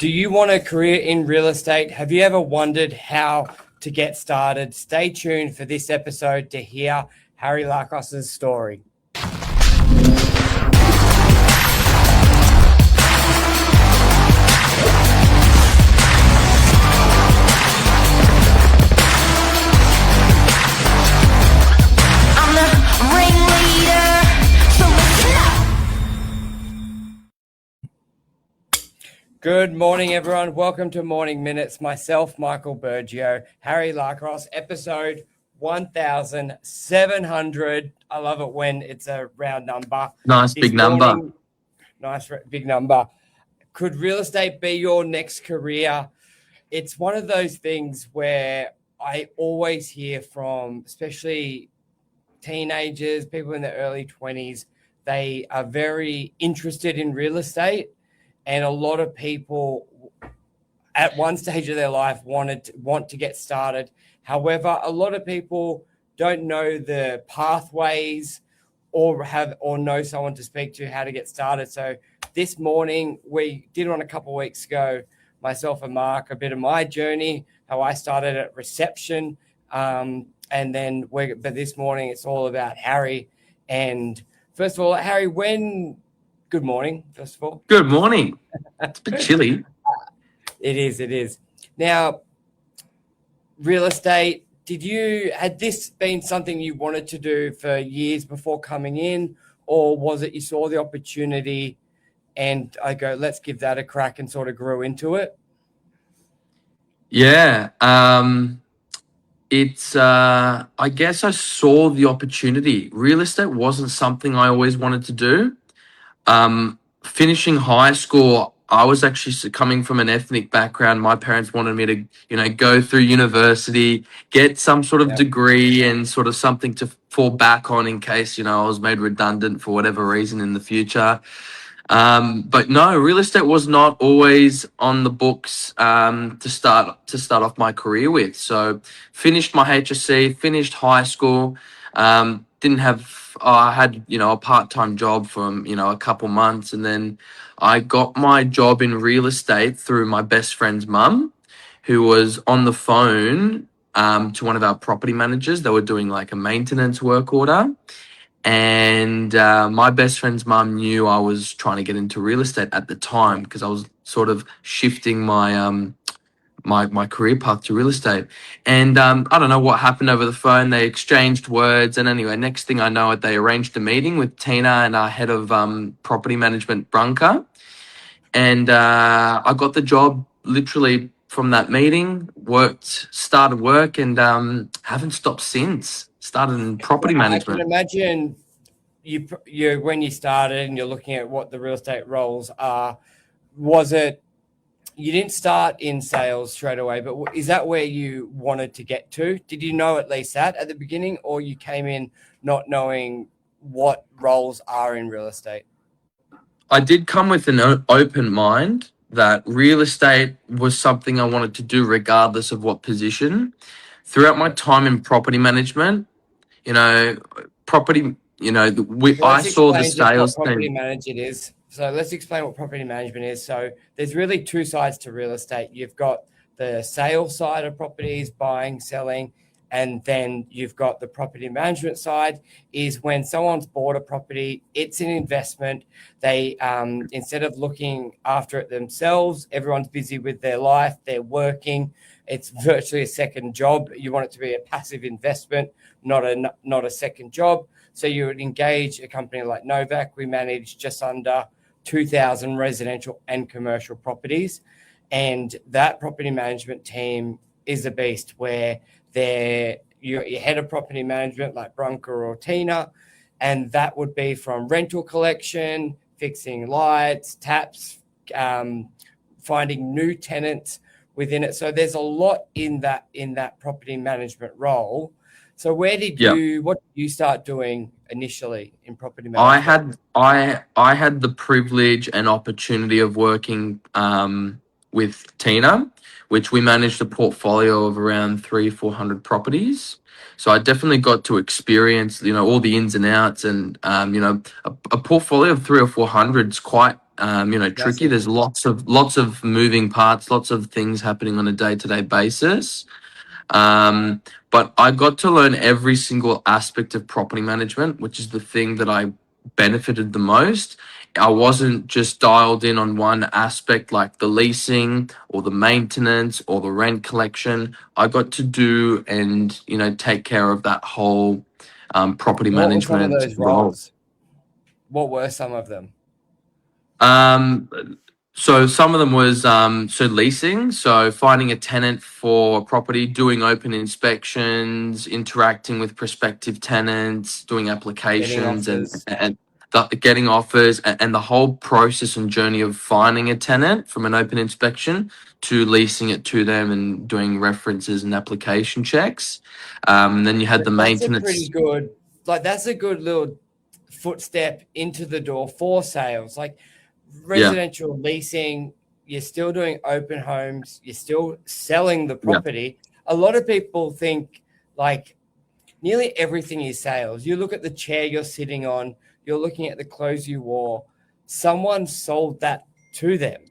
Do you want a career in real estate? Have you ever wondered how to get started? Stay tuned for this episode to hear Harry Larkos's story. Good morning, everyone. Welcome to Morning Minutes. Myself, Michael Bergio, Harry Larkos, episode 1700. I love it when it's a round number. Nice big number. Nice big number. Could real estate be your next career? It's one of those things where I always hear from, especially teenagers, people in their early 20s, they are very interested in real estate. And a lot of people at one stage of their life want to get started. However, a lot of people don't know the pathways or know someone to speak to how to get started. So this morning, we did one a couple of weeks ago, myself and Mark, a bit of my journey, how I started at reception. But this morning, it's all about Harry. And first of all, Harry, good morning, first of all. Good morning. It's a bit chilly. It is. Now, real estate, had this been something you wanted to do for years before coming in, or was it you saw the opportunity and I go, let's give that a crack and sort of grew into it? Yeah. I guess I saw the opportunity. Real estate wasn't something I always wanted to do. Finishing high school, I was actually coming from an ethnic background. My parents wanted me to, go through university, get some sort of degree and sort of something to fall back on in case, I was made redundant for whatever reason in the future. But no, real estate was not always on the books to start off my career with. So finished my HSC, finished high school, I had, a part-time job for, a couple months. And then I got my job in real estate through my best friend's mum, who was on the phone to one of our property managers. They were doing like a maintenance work order. And my best friend's mum knew I was trying to get into real estate at the time because I was sort of shifting my my career path to real estate. And I don't know what happened over the phone. They exchanged words. And anyway, next thing I know, they arranged a meeting with Tina and our head of property management, Branka. And I got the job literally from that meeting, started work and haven't stopped since. Started in property management. I can imagine you when you started and you're looking at what the real estate roles are, was it, you didn't start in sales straight away, but is that where you wanted to get to? Did you know at least that at the beginning, or you came in not knowing what roles are in real estate? I did come with an open mind that real estate was something I wanted to do regardless of what position. Throughout my time in property management, I saw the sales team. Property team. Manager is. So let's explain what property management is. So there's really two sides to real estate. You've got the sales side of properties, buying, selling, and then you've got the property management side is when someone's bought a property, it's an investment. They, instead of looking after it themselves, everyone's busy with their life, they're working. It's virtually a second job. You want it to be a passive investment, not a second job. So you would engage a company like Novak. We manage just under 2,000 residential and commercial properties. And that property management team is a beast where your head of property management like Branka or Tina, and that would be from rental collection, fixing lights, taps, finding new tenants within it. So there's a lot in that property management role. So what did you start doing initially in property management? I had the privilege and opportunity of working with Tina, which we managed a portfolio of around 300-400 properties. So I definitely got to experience, all the ins and outs, and a portfolio of 300 or 400 is quite tricky. Massive. There's lots of moving parts, lots of things happening on a day-to-day basis. But I got to learn every single aspect of property management, which is the thing that I benefited the most. I wasn't just dialed in on one aspect like the leasing or the maintenance or the rent collection. I got to do and, take care of that whole property What were some of management those role. roles? What were some of them? Um, so some of them was leasing, so finding a tenant for a property, doing open inspections, interacting with prospective tenants, doing Getting applications, offers. getting offers, and the whole process and journey of finding a tenant from an open inspection to leasing it to them and doing references and application checks. Then you had the That's a pretty maintenance. good, that's a good little footstep into the door for sales. Like Yeah, residential leasing, you're still doing open homes, you're still selling the yeah, property. A lot of people think like nearly everything is sales. You look at the chair you're sitting on, you're looking at the clothes you wore, someone sold that to them.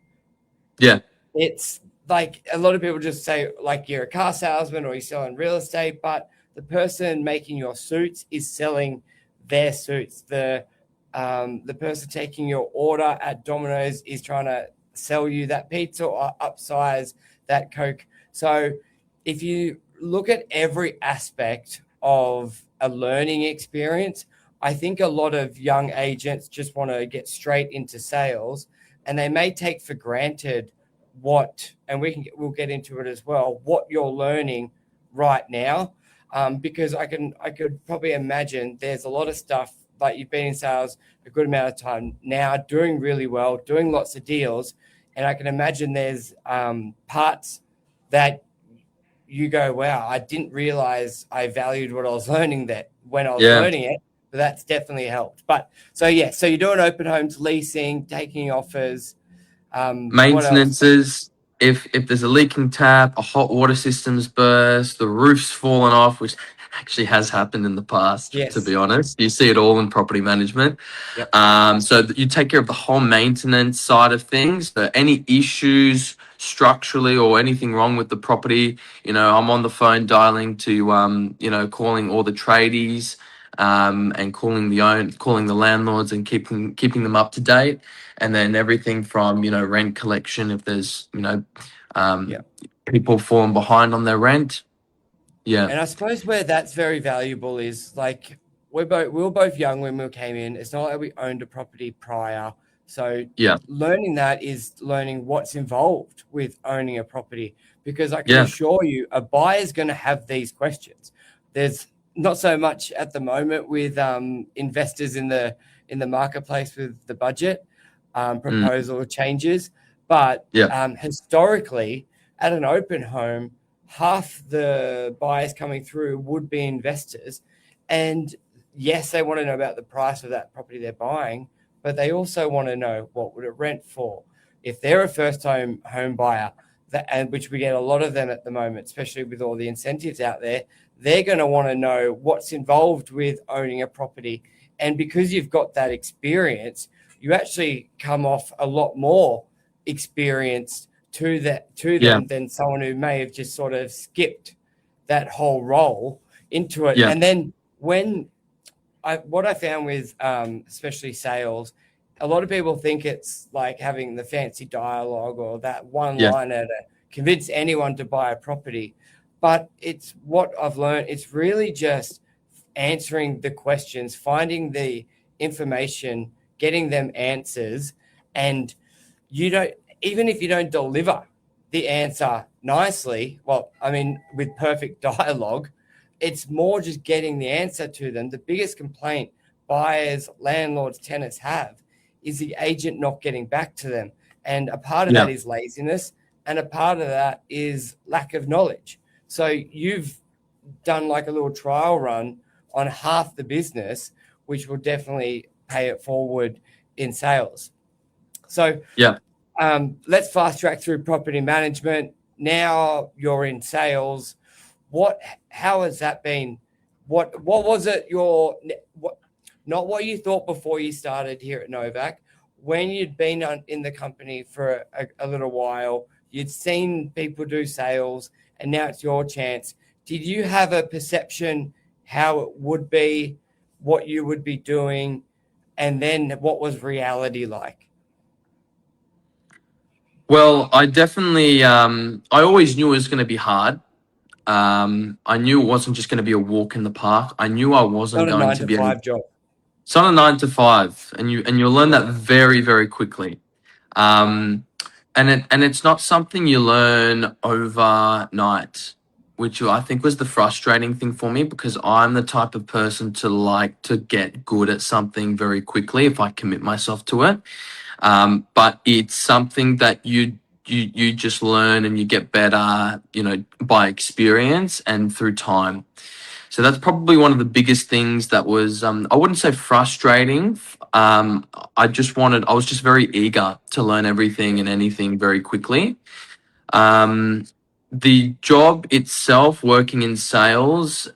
yeah, It's like a lot of people just say like you're a car salesman or you're selling real estate, but the person making your suits is selling their suits. The person taking your order at Domino's is trying to sell you that pizza or upsize that Coke. So if you look at every aspect of a learning experience, I think a lot of young agents just want to get straight into sales and they may take for granted and we'll get into it as well, what you're learning right now. Because I could probably imagine there's a lot of stuff like you've been in sales a good amount of time now, doing really well, doing lots of deals. And I can imagine there's parts that you go, wow, I didn't realize I valued what I was learning that when I was yeah. learning it. But that's definitely helped. But so you're doing open homes, leasing, taking offers. What else? Maintenances. If there's a leaking tap, a hot water system's burst, the roof's fallen off, which actually has happened in the past, to be Yes. honest. You see it all in property management. Yep. So you take care of the whole maintenance side of things. So any issues structurally or anything wrong with the property, I'm on the phone dialing to, calling all the tradies, and calling the landlords and keeping them up to date, and then everything from rent collection if there's Yep. people falling behind on their rent. Yeah, And I suppose where that's very valuable is like we were both young when we came in. It's not like we owned a property prior. So yeah, learning that is learning what's involved with owning a property because I can yeah, assure you a buyer is going to have these questions. There's not so much at the moment with investors in the marketplace with the budget mm, proposal changes, but yeah, historically at an open home half the buyers coming through would be investors. And yes, they want to know about the price of that property they're buying, but they also want to know what would it rent for. If they're a first home buyer, and which we get a lot of them at the moment, especially with all the incentives out there, they're going to want to know what's involved with owning a property. And because you've got that experience, you actually come off a lot more experienced to yeah, them than someone who may have just sort of skipped that whole role into it. yeah, And then what I found with especially sales, a lot of people think it's like having the fancy dialogue or that one yeah, liner to convince anyone to buy a property. But it's what I've learned. It's really just answering the questions, finding the information, getting them answers, and you don't even if you don't deliver the answer nicely, well, I mean, with perfect dialogue, it's more just getting the answer to them. The biggest complaint buyers, landlords, tenants have is the agent not getting back to them. And a part of yeah, that is laziness, and a part of that is lack of knowledge. So you've done like a little trial run on half the business, which will definitely pay it forward in sales. So yeah. let's fast track through property management. Now you're in sales. How has that been? What was it? Not what you thought before you started here at Novak. when you'd been in the company for a little while, you'd seen people do sales, and now it's your chance. Did you have a perception how it would be, what you would be doing, and then what was reality like? Well, I definitely, I always knew it was going to be hard. I knew it wasn't just going to be a walk in the park. I knew I wasn't Not a going nine to to be five job. it's not a 9 to 5, and you'll learn that very, very quickly. And it's not something you learn overnight, which I think was the frustrating thing for me, because I'm the type of person to like to get good at something very quickly if I commit myself to it. But it's something that you just learn and you get better, by experience and through time. So that's probably one of the biggest things that was, I wouldn't say frustrating. I was just very eager to learn everything and anything very quickly. Um, the job itself, working in sales, is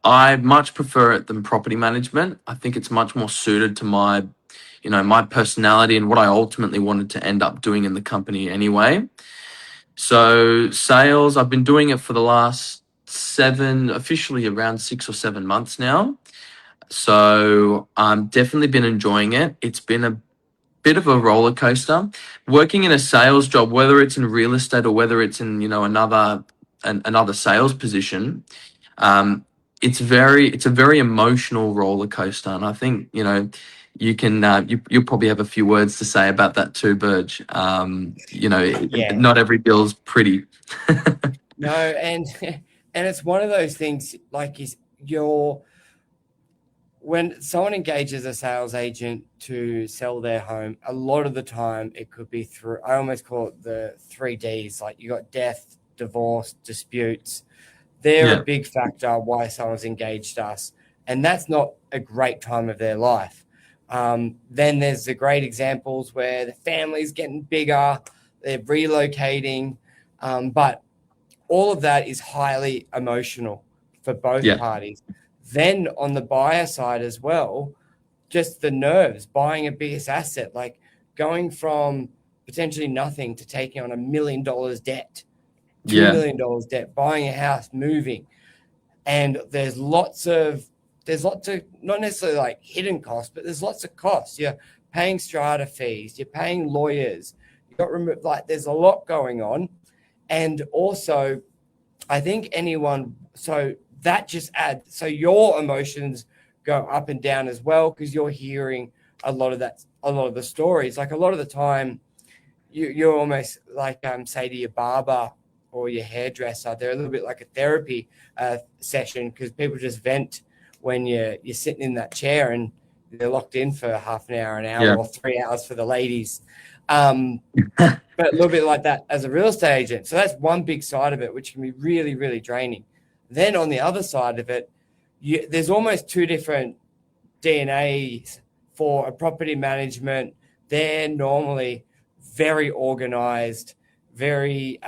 I much prefer it than property management. I think it's much more suited to my personality and what I ultimately wanted to end up doing in the company anyway. So sales, I've been doing it for the last officially around 6 or 7 months now. So definitely been enjoying it. It's been a bit of a roller coaster. Working in a sales job, whether it's in real estate or whether it's in, another sales position, um, it's a very emotional roller coaster. And I think, you'll probably have a few words to say about that too, Burge. Yeah. Not every deal's pretty. No, and and it's one of those things like when someone engages a sales agent to sell their home, a lot of the time it could be through, I almost call it the 3Ds. Like you got death, divorce, disputes. They're Yeah. a big factor why someone's engaged us. And that's not a great time of their life. Then there's the great examples where the family's getting bigger, they're relocating. But all of that is highly emotional for both Yeah. parties. Then on the buyer side as well, just the nerves, buying a biggest asset, like going from potentially nothing to taking on $1 million debt, $2 Yeah. million debt, buying a house, moving. And there's lots of not necessarily like hidden costs, but there's lots of costs. You're paying strata fees, you're paying lawyers, you got removed, like there's a lot going on. And also, I think so that just adds, so your emotions go up and down as well, because you're hearing a lot of the stories. Like a lot of the time, you're almost like, say to your barber or your hairdresser, they're a little bit like a therapy session, because people just vent when you're sitting in that chair and they're locked in for half an hour, Yeah. or 3 hours for the ladies. But a little bit like that as a real estate agent. So that's one big side of it, which can be really, really draining. Then on the other side of it, there's almost two different DNAs for a property management. They're normally very organized, very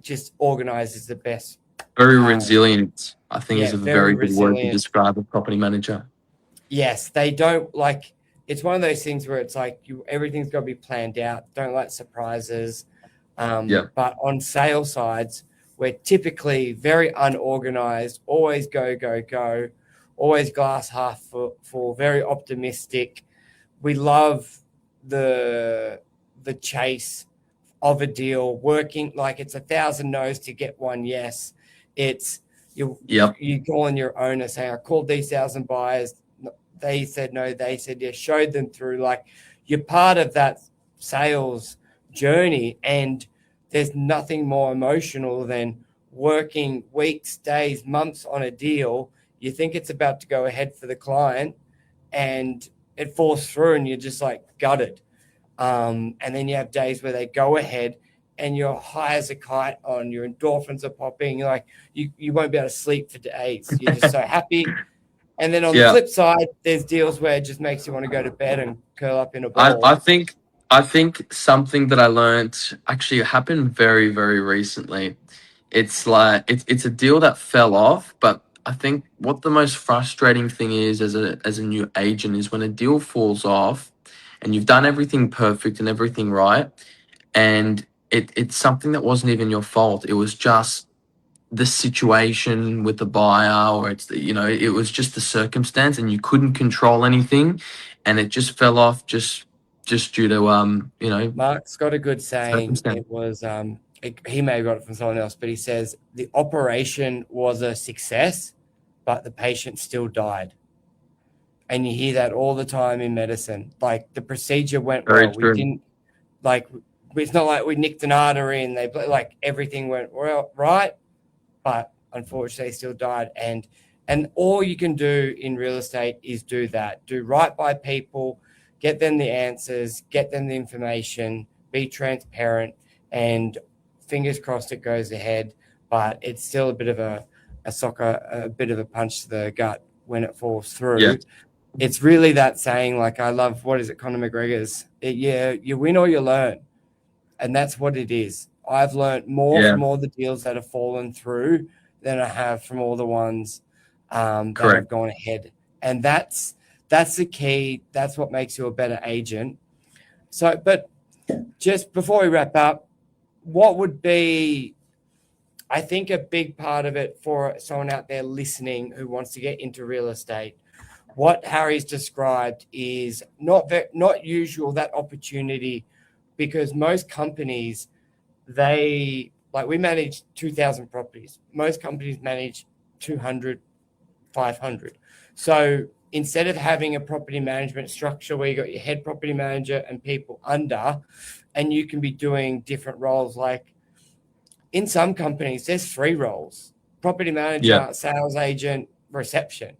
just organized is the best. Very resilient, I think, is Yeah, a very very good word to resilient. describe a property manager. Yes, they don't like. It's one of those things where it's like everything's got to be planned out. Don't like surprises. Yeah. But on sales sides, we're typically very unorganized. Always go, go, go. Always glass half full. Very optimistic. We love the chase of a deal. Working like it's 1,000 no's to get one yes. It's you calling your owner saying, I called these 1,000 buyers. They said no, they said yes, showed them through. Like you're part of that sales journey, and there's nothing more emotional than working weeks, days, months on a deal. You think it's about to go ahead for the client and it falls through and you're just like gutted. And then you have days where they go ahead and you're high as a kite on, your endorphins are popping. You're like you won't be able to sleep for days. You're just so happy. And then on the flip side, there's deals where it just makes you want to go to bed and curl up in a ball. I think something that I learned actually happened very, very recently. It's like it's a deal that fell off, but I think what the most frustrating thing is as a new agent is when a deal falls off and you've done everything perfect and everything right, and it's something that wasn't even your fault. It was just the situation with the buyer, or it was just the circumstance, and you couldn't control anything, and it just fell off just due to Mark's got a good saying. circumstance. It was he may have got it from someone else, but he says the operation was a success, but the patient still died. And you hear that all the time in medicine. Like the procedure went Very well. We true. didn't like. It's not like we nicked an artery and like everything went well, right? But unfortunately, they still died. And all you can do in real estate is do that. Do right by people, get them the answers, get them the information, be transparent, and fingers crossed it goes ahead. But it's still a bit of a bit of a punch to the gut when it falls through. Yeah. It's really that saying, like, I love, what is it, Conor McGregor's? You win or you learn. And that's what it is. I've learned more Yeah. from all the deals that have fallen through than I have from all the ones that have Correct. gone ahead. And that's the key. That's what makes you a better agent. So, but just before we wrap up, what would be, I think, a big part of it for someone out there listening who wants to get into real estate? What Harry's described is not usual, that opportunity, because most companies, we manage 2,000 properties. Most companies manage 200, 500. So instead of having a property management structure where you got your head property manager and people under, and you can be doing different roles, like in some companies, there's 3 roles: property manager, Yeah. sales agent, reception.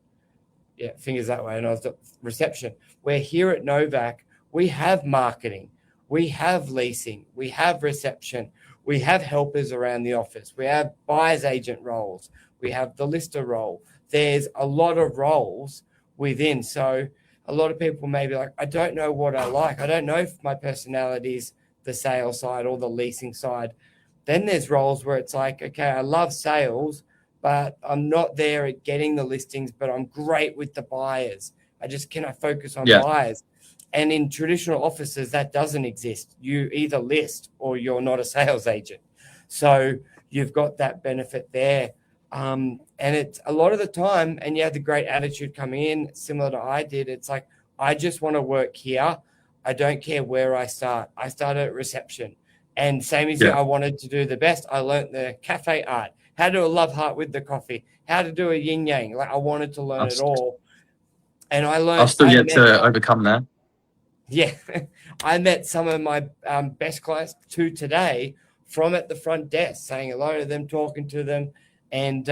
Yeah, fingers that way. And I was at reception. Where here at Novak, we have marketing, we have leasing, we have reception, we have helpers around the office, we have buyer's agent roles, we have the lister role. There's a lot of roles within. So a lot of people may be like, I don't know what I like. I don't know if my personality is the sales side or the leasing side. Then there's roles where it's like, okay, I love sales, but I'm not there at getting the listings, but I'm great with the buyers. Can I focus on Yeah. buyers? And in traditional offices, that doesn't exist. You either list or you're not a sales agent. So you've got that benefit there. And it's a lot of the time, and you have the great attitude coming in, similar to I did. It's like, I just want to work here. I don't care where I start. I started at reception. And same as you, Yeah. I wanted to do the best. I learned the cafe art, how to do a love heart with the coffee, how to do a yin yang. Like, I wanted to learn I'll, it all. And I'll still yet to overcome that. yeah, I met some of my best clients to today from at the front desk, saying hello to them, talking to them. And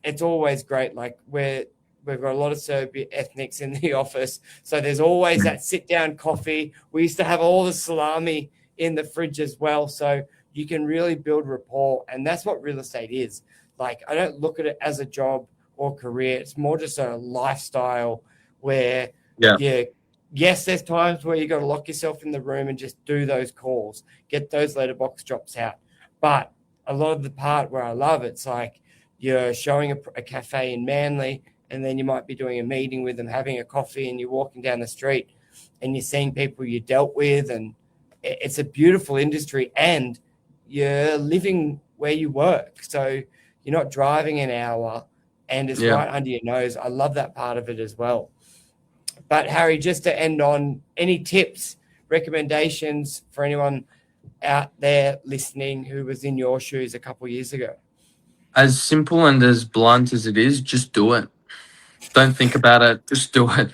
it's always great. Like, we've got a lot of Serbian ethnics in the office. So there's always that sit down coffee. We used to have all the salami in the fridge as well. So you can really build rapport. And that's what real estate is. Like, I don't look at it as a job or career. It's more just a lifestyle where yes, there's times where you got to lock yourself in the room and just do those calls, get those letterbox drops out. But a lot of the part where I love it's like you're showing a cafe in Manly, and then you might be doing a meeting with them, having a coffee, and you're walking down the street and you're seeing people you dealt with. And it's a beautiful industry, and you're living where you work. So you're not driving an hour, and it's right under your nose. I love that part of it as well. But Harry, just to end on, any tips, recommendations for anyone out there listening who was in your shoes a couple of years ago? As simple and as blunt as it is, just do it. Don't think about it. Just do it.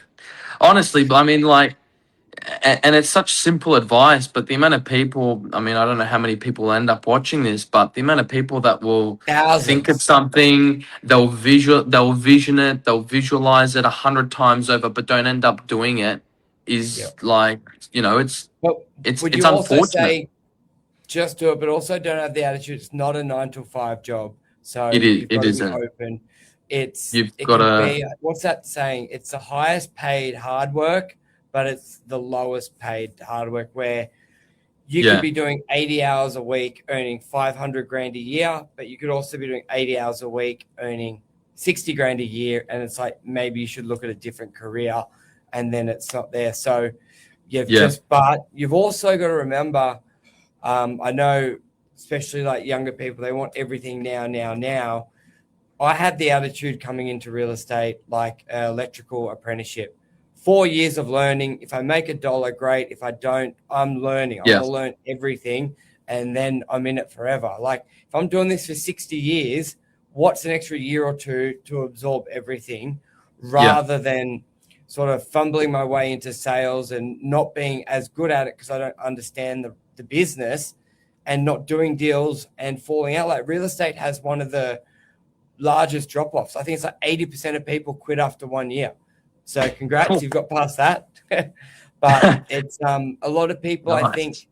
Honestly, I mean, like, and it's such simple advice, but the amount of people, I mean, I don't know how many people end up watching this, but the amount of people that will think of Thousands. something, they'll vision it, they'll visualize it 100 times over, but don't end up doing it is like, it's Would you also unfortunate. say just do it, but also don't have the attitude it's not a 9 to 5 job. So It got to isn't. be open. You've got to. What's that saying? It's the highest paid hard work, but it's the lowest paid hard work, where you could be doing 80 hours a week, earning 500 grand a year, but you could also be doing 80 hours a week, earning 60 grand a year, and it's like, maybe you should look at a different career, and then it's not there. So but you've also got to remember, I know, especially like younger people, they want everything now. I had the attitude coming into real estate, like electrical apprenticeship, 4 years of learning. If I make $1, great. If I don't, I'm learning. I'm going to learn everything, and then I'm in it forever. Like, if I'm doing this for 60 years, what's an extra year or two to absorb everything, rather than sort of fumbling my way into sales and not being as good at it because I don't understand the business, and not doing deals and falling out. Like, real estate has one of the largest drop-offs. I think it's like 80% of people quit after 1 year. So congrats, you've got past that. But it's a lot of people, I think,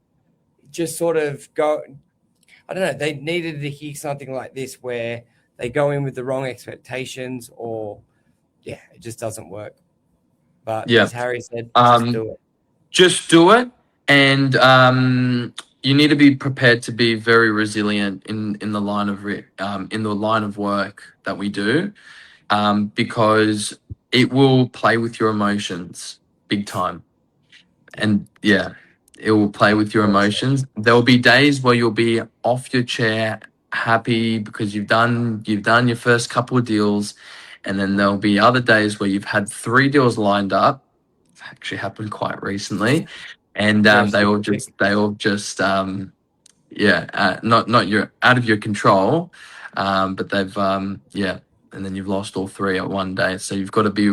just sort of go, I don't know, they needed to hear something like this where they go in with the wrong expectations, or it just doesn't work. But as Harry said, just do it. Just do it. And you need to be prepared to be very resilient in the line of work that we do, because it will play with your emotions big time. And it will play with your emotions. There will be days where you'll be off your chair, happy because you've done your first couple of deals, and then there'll be other days where you've had 3 deals lined up. It's actually happened quite recently, and they all just not you're out of your control, but they've and then you've lost all 3 at one day. So you've got to be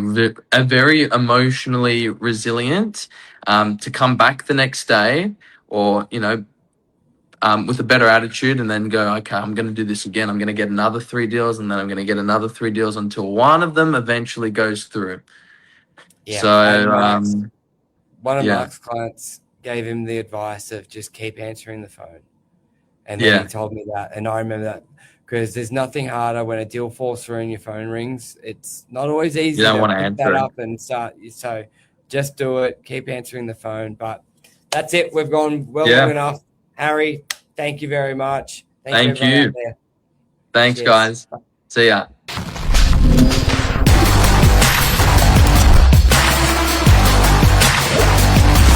very emotionally resilient to come back the next day, or with a better attitude, and then go, okay, I'm going to do this again. I'm going to get another 3 deals, and then I'm going to get another 3 deals until one of them eventually goes through. Yeah. So one of Mark's clients gave him the advice of just keep answering the phone. And then he told me that. And I remember that, because there's nothing harder when a deal falls through and your phone rings. It's not always easy You don't to want to pick answer that it. up and start. So just do it. Keep answering the phone. But that's it. We've gone long enough. Harry, thank you very much. Thank everyone you. out there. Thanks, Cheers. guys. See ya.